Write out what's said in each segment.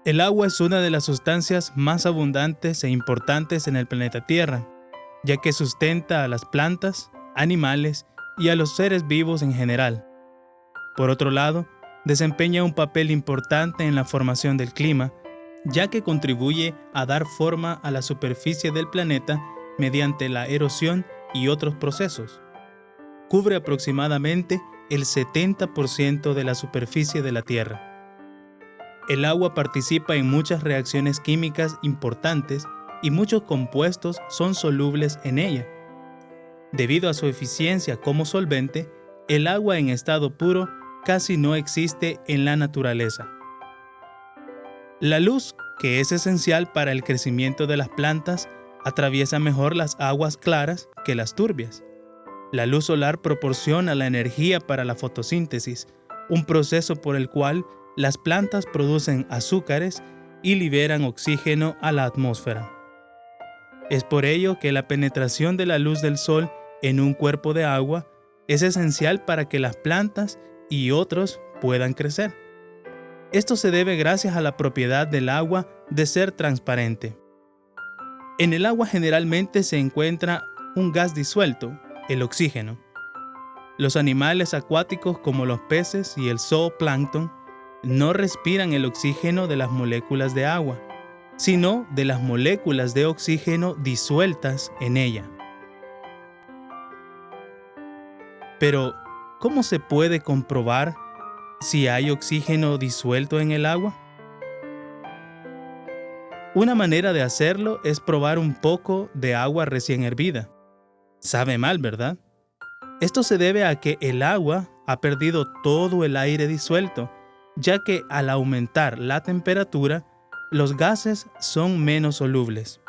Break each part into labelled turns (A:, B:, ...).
A: El agua es una de las sustancias más abundantes e importantes en el planeta Tierra, ya que sustenta a las plantas, animales y a los seres vivos en general. Por otro lado, desempeña un papel importante en la formación del clima, ya que contribuye a dar forma a la superficie del planeta mediante la erosión y otros procesos. Cubre aproximadamente el 70% de la superficie de la Tierra. El agua participa en muchas reacciones químicas importantes y muchos compuestos son solubles en ella. Debido a su eficiencia como solvente, el agua en estado puro casi no existe en la naturaleza. La luz, que es esencial para el crecimiento de las plantas, atraviesa mejor las aguas claras que las turbias. La luz solar proporciona la energía para la fotosíntesis, un proceso por el cual las plantas producen azúcares y liberan oxígeno a la atmósfera. Es por ello que la penetración de la luz del sol en un cuerpo de agua es esencial para que las plantas y otros puedan crecer. Esto se debe gracias a la propiedad del agua de ser transparente. En el agua generalmente se encuentra un gas disuelto, el oxígeno. Los animales acuáticos como los peces y el zooplancton no respiran el oxígeno de las moléculas de agua, sino de las moléculas de oxígeno disueltas en ella. Pero, ¿cómo se puede comprobar si hay oxígeno disuelto en el agua? Una manera de hacerlo es probar un poco de agua recién hervida. Sabe mal, ¿verdad? Esto se debe a que el agua ha perdido todo el aire disuelto, ya que al aumentar la temperatura, los gases son menos solubles.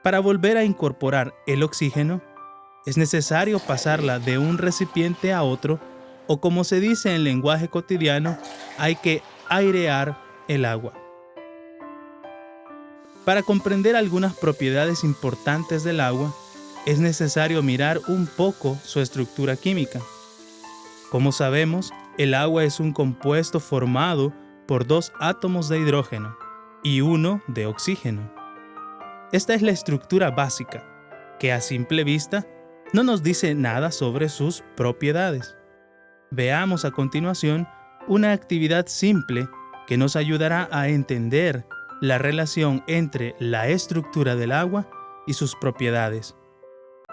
A: Para volver a incorporar el oxígeno, es necesario pasarla de un recipiente a otro, o como se dice en lenguaje cotidiano, hay que airear el agua. Para comprender algunas propiedades importantes del agua, es necesario mirar un poco su estructura química. Como sabemos, el agua es un compuesto formado por 2 átomos de hidrógeno y 1 de oxígeno. Esta es la estructura básica, que a simple vista no nos dice nada sobre sus propiedades. Veamos a continuación una actividad simple que nos ayudará a entender la relación entre la estructura del agua y sus propiedades.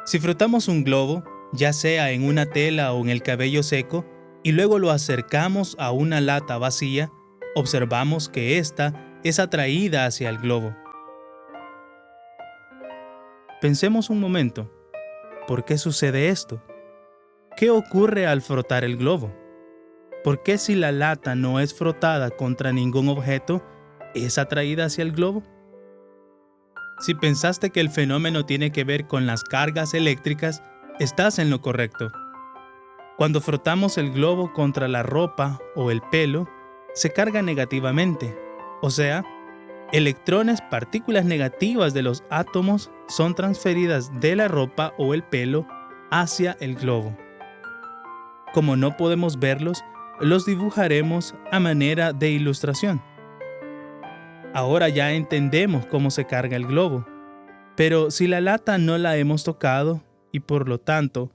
A: Si frotamos un globo, ya sea en una tela o en el cabello seco, y luego lo acercamos a una lata vacía, observamos que ésta es atraída hacia el globo. Pensemos un momento, ¿por qué sucede esto? ¿Qué ocurre al frotar el globo? ¿Por qué si la lata no es frotada contra ningún objeto, es atraída hacia el globo? Si pensaste que el fenómeno tiene que ver con las cargas eléctricas, estás en lo correcto. Cuando frotamos el globo contra la ropa o el pelo, se carga negativamente, o sea, electrones, partículas negativas de los átomos, son transferidas de la ropa o el pelo hacia el globo. Como no podemos verlos, los dibujaremos a manera de ilustración. Ahora ya entendemos cómo se carga el globo, pero si la lata no la hemos tocado y por lo tanto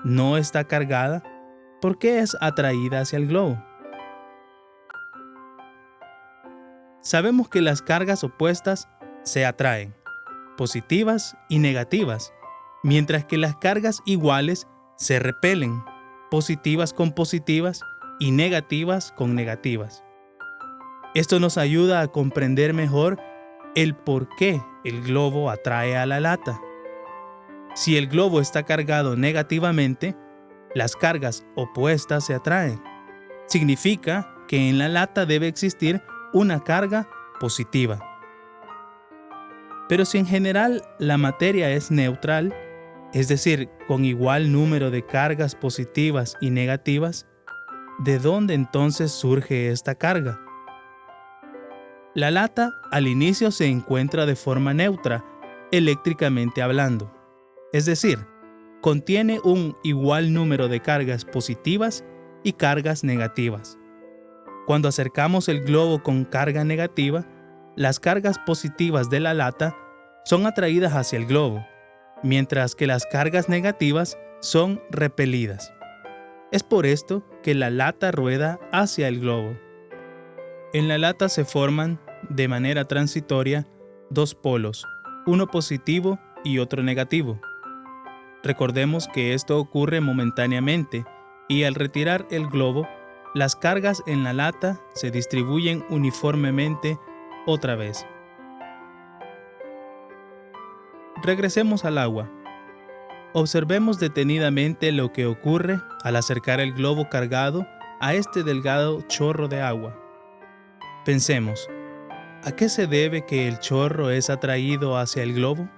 A: no está cargada, ¿por qué es atraída hacia el globo? Sabemos que las cargas opuestas se atraen, positivas y negativas, mientras que las cargas iguales se repelen, positivas con positivas y negativas con negativas. Esto nos ayuda a comprender mejor el por qué el globo atrae a la lata. Si el globo está cargado negativamente, las cargas opuestas se atraen. Significa que en la lata debe existir una carga positiva. Pero si en general la materia es neutral, es decir, con igual número de cargas positivas y negativas, ¿de dónde entonces surge esta carga? La lata al inicio se encuentra de forma neutra, eléctricamente hablando. Es decir, contiene un igual número de cargas positivas y cargas negativas. Cuando acercamos el globo con carga negativa, las cargas positivas de la lata son atraídas hacia el globo, mientras que las cargas negativas son repelidas. Es por esto que la lata rueda hacia el globo. En la lata se forman, de manera transitoria, dos polos, uno positivo y otro negativo. Recordemos que esto ocurre momentáneamente y al retirar el globo, las cargas en la lata se distribuyen uniformemente otra vez. Regresemos al agua. Observemos detenidamente lo que ocurre al acercar el globo cargado a este delgado chorro de agua. Pensemos, ¿a qué se debe que el chorro es atraído hacia el globo?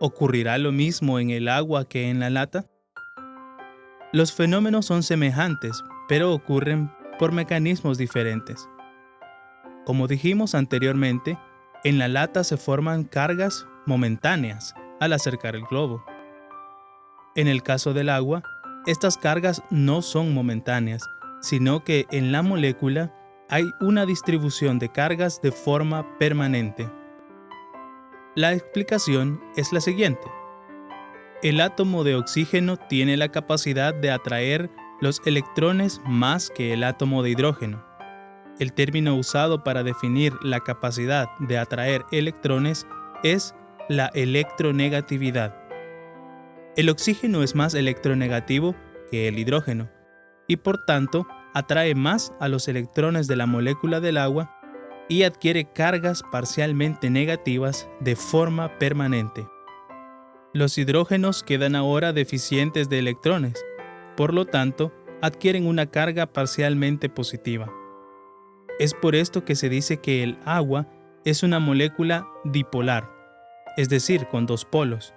A: ¿Ocurrirá lo mismo en el agua que en la lata? Los fenómenos son semejantes, pero ocurren por mecanismos diferentes. Como dijimos anteriormente, en la lata se forman cargas momentáneas al acercar el globo. En el caso del agua, estas cargas no son momentáneas, sino que en la molécula hay una distribución de cargas de forma permanente. La explicación es la siguiente. El átomo de oxígeno tiene la capacidad de atraer los electrones más que el átomo de hidrógeno. El término usado para definir la capacidad de atraer electrones es la electronegatividad. El oxígeno es más electronegativo que el hidrógeno y por tanto atrae más a los electrones de la molécula del agua y adquiere cargas parcialmente negativas de forma permanente. Los hidrógenos quedan ahora deficientes de electrones, por lo tanto, adquieren una carga parcialmente positiva. Es por esto que se dice que el agua es una molécula dipolar, es decir, con dos polos.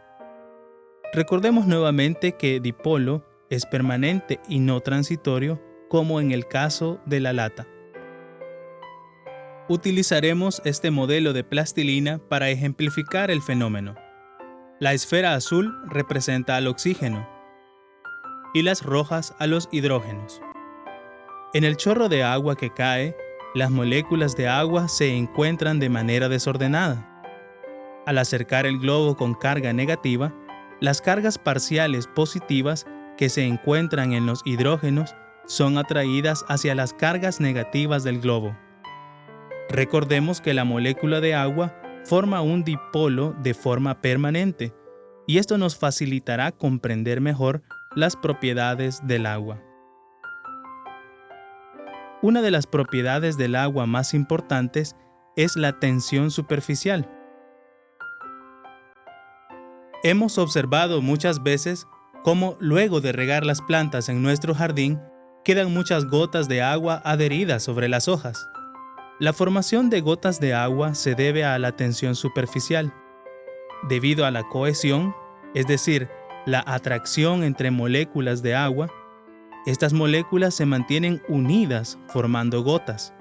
A: Recordemos nuevamente que dipolo es permanente y no transitorio, como en el caso de la lata. Utilizaremos este modelo de plastilina para ejemplificar el fenómeno. La esfera azul representa al oxígeno y las rojas a los hidrógenos. En el chorro de agua que cae, las moléculas de agua se encuentran de manera desordenada. Al acercar el globo con carga negativa, las cargas parciales positivas que se encuentran en los hidrógenos son atraídas hacia las cargas negativas del globo. Recordemos que la molécula de agua forma un dipolo de forma permanente, y esto nos facilitará comprender mejor las propiedades del agua. Una de las propiedades del agua más importantes es la tensión superficial. Hemos observado muchas veces cómo luego de regar las plantas en nuestro jardín, quedan muchas gotas de agua adheridas sobre las hojas. La formación de gotas de agua se debe a la tensión superficial. Debido a la cohesión, es decir, la atracción entre moléculas de agua, estas moléculas se mantienen unidas formando gotas.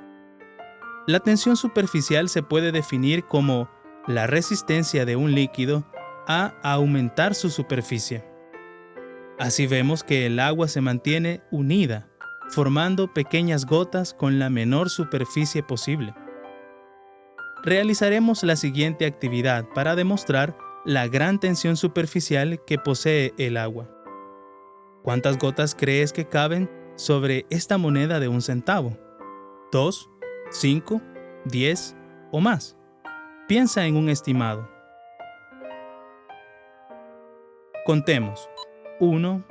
A: La tensión superficial se puede definir como la resistencia de un líquido a aumentar su superficie. Así vemos que el agua se mantiene unida, formando pequeñas gotas con la menor superficie posible. Realizaremos la siguiente actividad para demostrar la gran tensión superficial que posee el agua. ¿Cuántas gotas crees que caben sobre esta moneda de 1 centavo? ¿2, 5, 10 o más? Piensa en un estimado. Contemos. 1,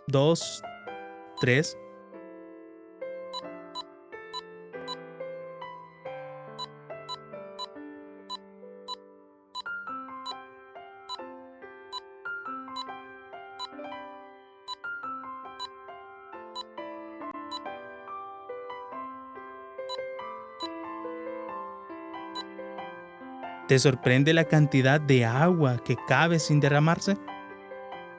A: 2, 3. ¿Te sorprende la cantidad de agua que cabe sin derramarse?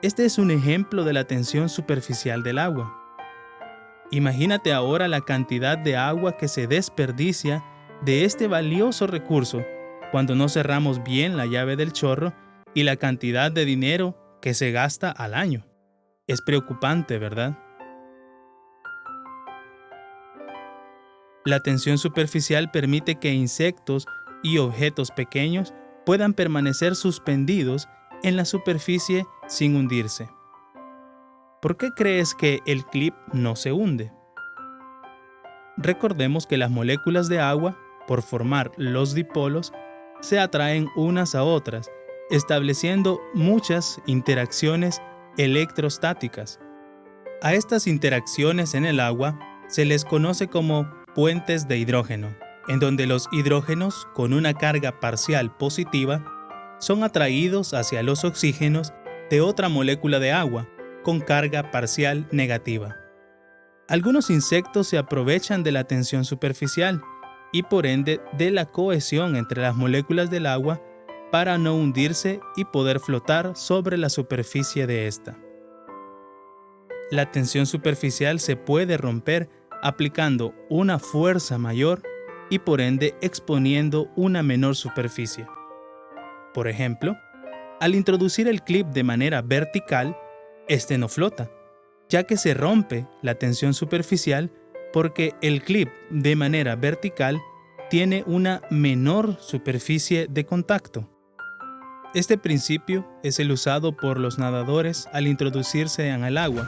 A: Este es un ejemplo de la tensión superficial del agua. Imagínate ahora la cantidad de agua que se desperdicia de este valioso recurso cuando no cerramos bien la llave del chorro y la cantidad de dinero que se gasta al año. Es preocupante, ¿verdad? La tensión superficial permite que insectos y objetos pequeños puedan permanecer suspendidos en la superficie sin hundirse. ¿Por qué crees que el clip no se hunde? Recordemos que las moléculas de agua, por formar los dipolos, se atraen unas a otras, estableciendo muchas interacciones electrostáticas. A estas interacciones en el agua se les conoce como puentes de hidrógeno, en donde los hidrógenos con una carga parcial positiva son atraídos hacia los oxígenos de otra molécula de agua con carga parcial negativa. Algunos insectos se aprovechan de la tensión superficial y por ende de la cohesión entre las moléculas del agua para no hundirse y poder flotar sobre la superficie de esta. La tensión superficial se puede romper aplicando una fuerza mayor y por ende exponiendo una menor superficie. Por ejemplo, al introducir el clip de manera vertical, este no flota, ya que se rompe la tensión superficial porque el clip de manera vertical tiene una menor superficie de contacto. Este principio es el usado por los nadadores al introducirse en el agua,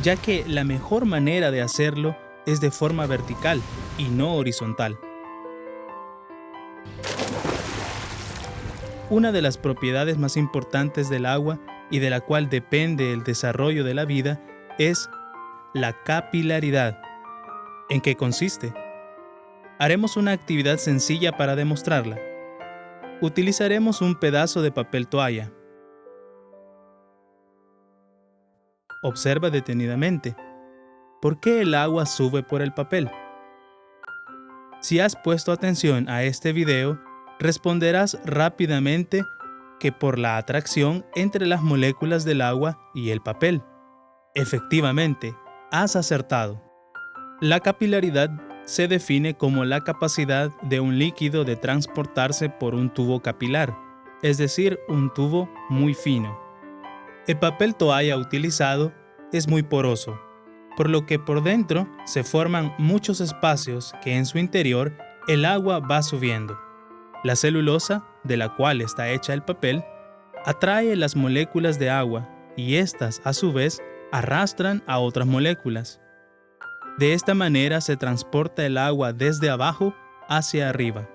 A: ya que la mejor manera de hacerlo es de forma vertical y no horizontal. Una de las propiedades más importantes del agua y de la cual depende el desarrollo de la vida es la capilaridad. ¿En qué consiste? Haremos una actividad sencilla para demostrarla. Utilizaremos un pedazo de papel toalla. Observa detenidamente. ¿Por qué el agua sube por el papel? Si has puesto atención a este video, responderás rápidamente que por la atracción entre las moléculas del agua y el papel. Efectivamente, has acertado. La capilaridad se define como la capacidad de un líquido de transportarse por un tubo capilar, es decir, un tubo muy fino. El papel toalla utilizado es muy poroso, por lo que por dentro se forman muchos espacios que en su interior el agua va subiendo. La celulosa, de la cual está hecha el papel, atrae las moléculas de agua y éstas, a su vez, arrastran a otras moléculas. De esta manera se transporta el agua desde abajo hacia arriba.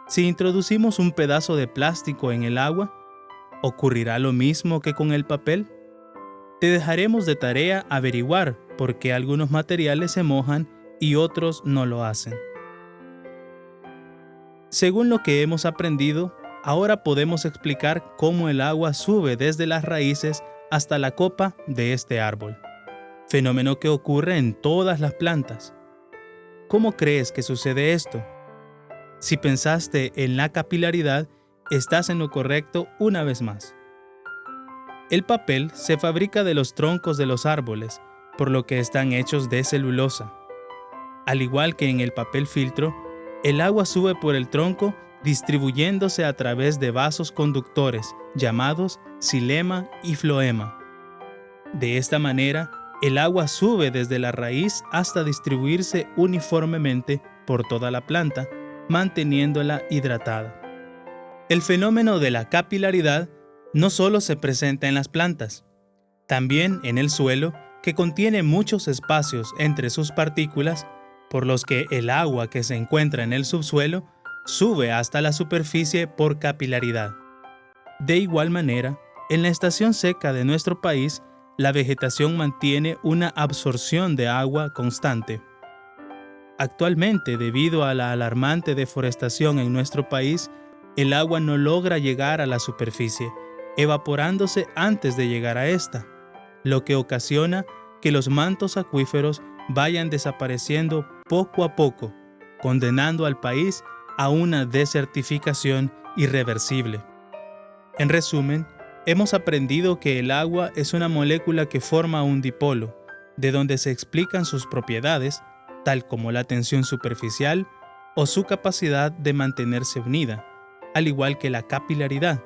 A: Si introducimos un pedazo de plástico en el agua, ¿ocurrirá lo mismo que con el papel? Te dejaremos de tarea averiguar por qué algunos materiales se mojan y otros no lo hacen. Según lo que hemos aprendido, ahora podemos explicar cómo el agua sube desde las raíces hasta la copa de este árbol, fenómeno que ocurre en todas las plantas. ¿Cómo crees que sucede esto? Si pensaste en la capilaridad, estás en lo correcto una vez más. El papel se fabrica de los troncos de los árboles, por lo que están hechos de celulosa. Al igual que en el papel filtro, el agua sube por el tronco distribuyéndose a través de vasos conductores llamados xilema y floema. De esta manera, el agua sube desde la raíz hasta distribuirse uniformemente por toda la planta, manteniéndola hidratada. El fenómeno de la capilaridad no solo se presenta en las plantas, también en el suelo, que contiene muchos espacios entre sus partículas, por los que el agua que se encuentra en el subsuelo sube hasta la superficie por capilaridad. De igual manera, en la estación seca de nuestro país, la vegetación mantiene una absorción de agua constante. Actualmente, debido a la alarmante deforestación en nuestro país, el agua no logra llegar a la superficie, evaporándose antes de llegar a esta, lo que ocasiona que los mantos acuíferos vayan desapareciendo poco a poco, condenando al país a una desertificación irreversible. En resumen, hemos aprendido que el agua es una molécula que forma un dipolo, de donde se explican sus propiedades, tal como la tensión superficial o su capacidad de mantenerse unida, al igual que la capilaridad,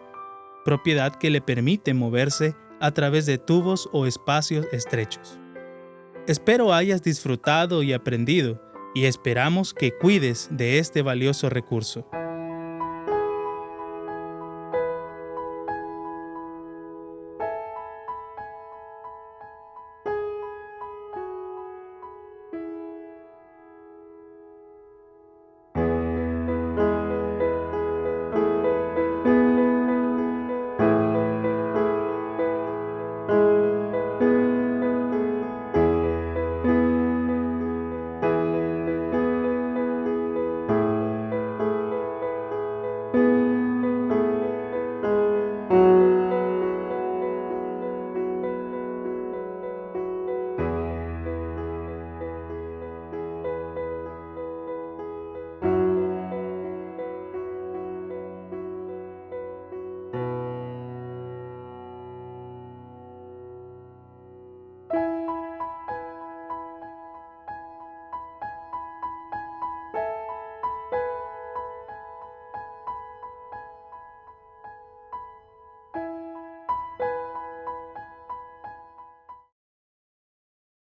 A: propiedad que le permite moverse a través de tubos o espacios estrechos. Espero hayas disfrutado y aprendido, y esperamos que cuides de este valioso recurso.